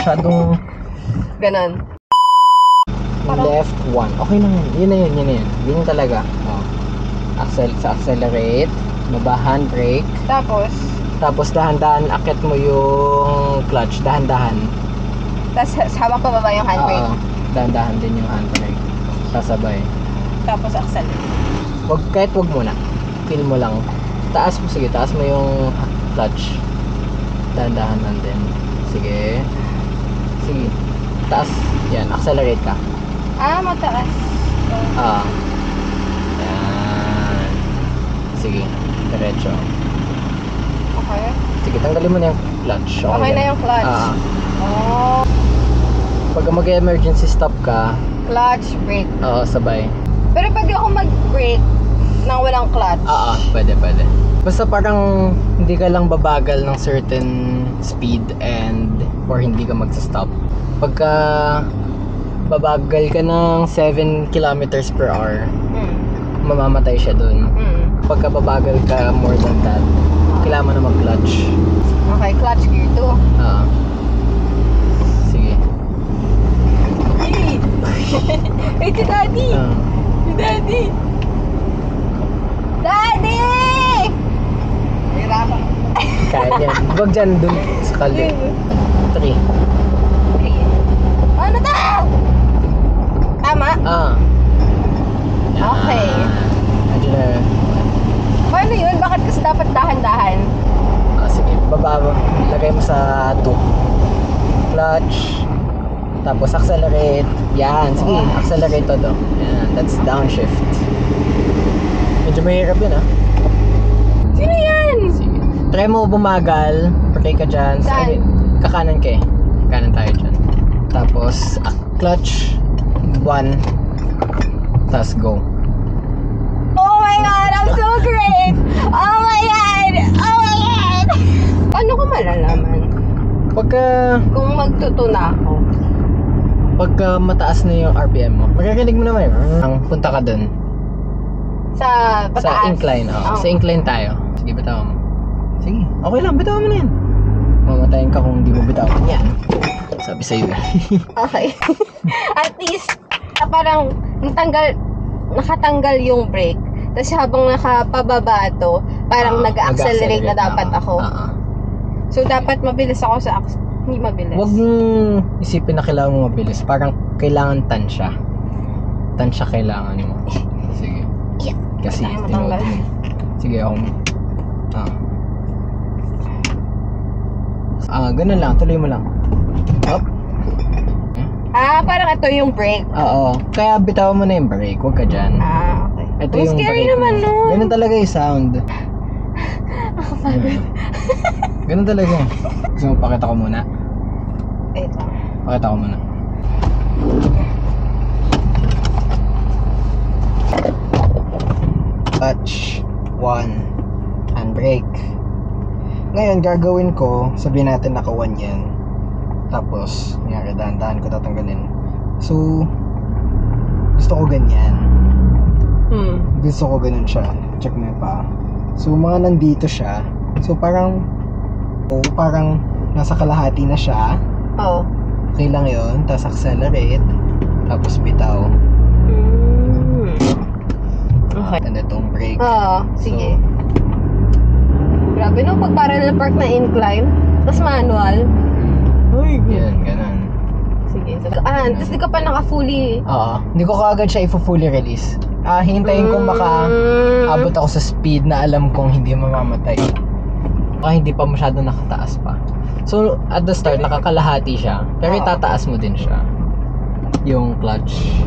masyadong... Ganon. Left 1. Okay na yun. Yun na yun. Yun yung talaga. Oh. Accelerate. Baba handbrake. Tapos dahan-dahan akit mo yung clutch. Dahan-dahan. Tapos hawak pa baba yung handbrake. Oo. Dahan-dahan din yung handbrake. Sasabay. Tapos accelerate. Kahit wag muna. Feel mo lang. Taas mo. Sige, taas mo yung clutch. Dahan-dahan lang din. Sige. Taas. Yan. Accelerate ka. Mataas. Yan. Sige. Diretso. Okay. Sige, tanggalin mo na yung clutch. Okay na yung clutch. Pag mag-emergency stop ka, Clutch, brake. oo, sabay. Pero pwede ako mag-brake nang walang clutch. Pwede. Basta parang hindi ka lang babagal ng certain speed or hindi ka magsa-stop. Pagka babagal ka ng 7 kilometers per hour, mamamatay siya dun. Pagka babagal ka more than that, kailangan mo na mag-clutch. Okay, clutch gear 2. Sige. Hey, si Daddy! Si Daddy! Daddy! Hirapan. Kaya yan. Huwag dyan dun sa kalye. 3. Ano daw? Tama? Okay. Andiyan na. Paano yun? Bakit kasi dapat dahan-dahan? Sige, baba mo. Lagay mo sa 2. Clutch. Tapos accelerate. Yan, sige, accelerate to. Yan, that's downshift. Medyo mahirap yun, Sino yan? Sige. Try mo bumagal. Patay ka dyan. Saan? Kakanan ka eh. Kanan tayo dyan. Tapos, clutch. 1. Tapos go. Oh my God, I'm so great! Oh my God! Paano ko malalaman? Kung magtutuna ako. Pagka mataas na yung RPM mo, magkakalig mo naman punta ka dun. Sa pataas? Sa incline, Sa incline tayo. Sige, bitawan mo. Sige, okay lang, bitawan mo na yan. Mamatayin ka kung hindi mo bitawan yan. Sabi sa'yo. Okay. At least, parang nakatanggal yung brake. Tapos habang nakapababa to, parang nag-accelerate na dapat ako. So, dapat mabilis ako sa hindi mabilis. Huwag mong isipin na kailangan mo mabilis. Parang kailangan tansya. Tansya kailangan mo. Sige. Kasi tinood mo. Sige, ako. Ganun lang. Tuloy mo lang. Up. Parang ito yung brake. Oo. Kaya bitawan mo na yung brake. Huwag ka dyan. Okay. Ito yung scary brake naman nun. Ganun talaga yung sound. Ganun talaga. Gusto mo pakita ko muna? Ito. Pakita ko muna. Clutch 1 handbrake. Ngayon gagawin ko, sabihin natin naka 1 yan. Tapos nangyari dahan-dahan ko tatanggalin. So gusto ko ganyan. Gusto ko ganun siya. Check mo yung paa. So mga nandito siya. So parang nasa kalahati na siya. Okay lang yun. Tapos accelerate. Tapos bitaw. Okay. And itong brake. Sige. Grabe no, pag parallel park na incline. Tapos manual. Yan, ganun. Sige. Tapos di ka pa naka-fully. Hindi ko kaagad siya i-fully release. Hintayin kong abot ako sa speed na alam kong hindi mamamatay. Hindi pa masyado nakataas pa. So, at the start, nakakalahati siya. Pero itataas mo din siya. Yung clutch.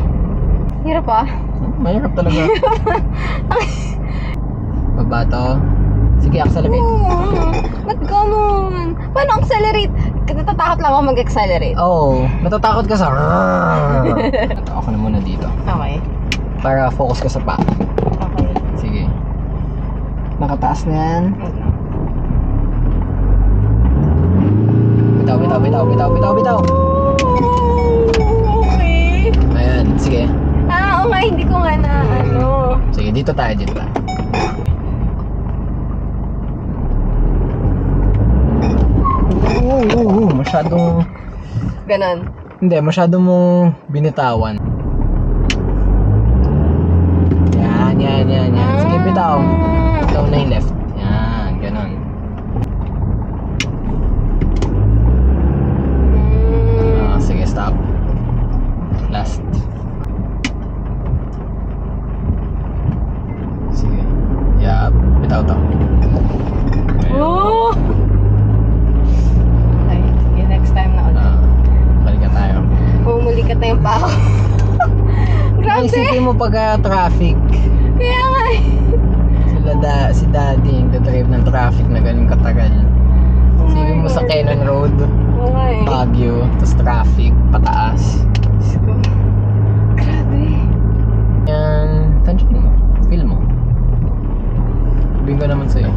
Hirap pa? Mahirap talaga. Baba to. Sige, accelerate. Ba't ganun? Paano accelerate? Natatakot lang ako mag-accelerate. Natatakot ka sa... Ako na muna dito. Okay. Para focus ka sa pa. Okay. Sige. Nakataas na yan. Bitaw. Okay. Ayan, sige. Oo nga, hindi ko nga na Sige, dito tayo. Masyadong Ganon. Hindi, masyado mong binitawan. Yan. Sige, bitaw. Bitaw na yung left. Yan, ganon. Sige, stop. Last. Sige. Yup. Bitaw to. Oh! Ay, sige, next time na ulit. Balikan tayo. Mumulikat na yung pao. Grabe! Isipin mo pagka traffic. Kaya nga eh. Si daddy yung drive ng traffic na ganun katagal. Isipin mo sa Cannon Road, Oo nga eh. Baguio, tapos traffic, pataas. Grabe. Yan, tansyain mo. Feel mo. Sabihin ko naman sa'yo.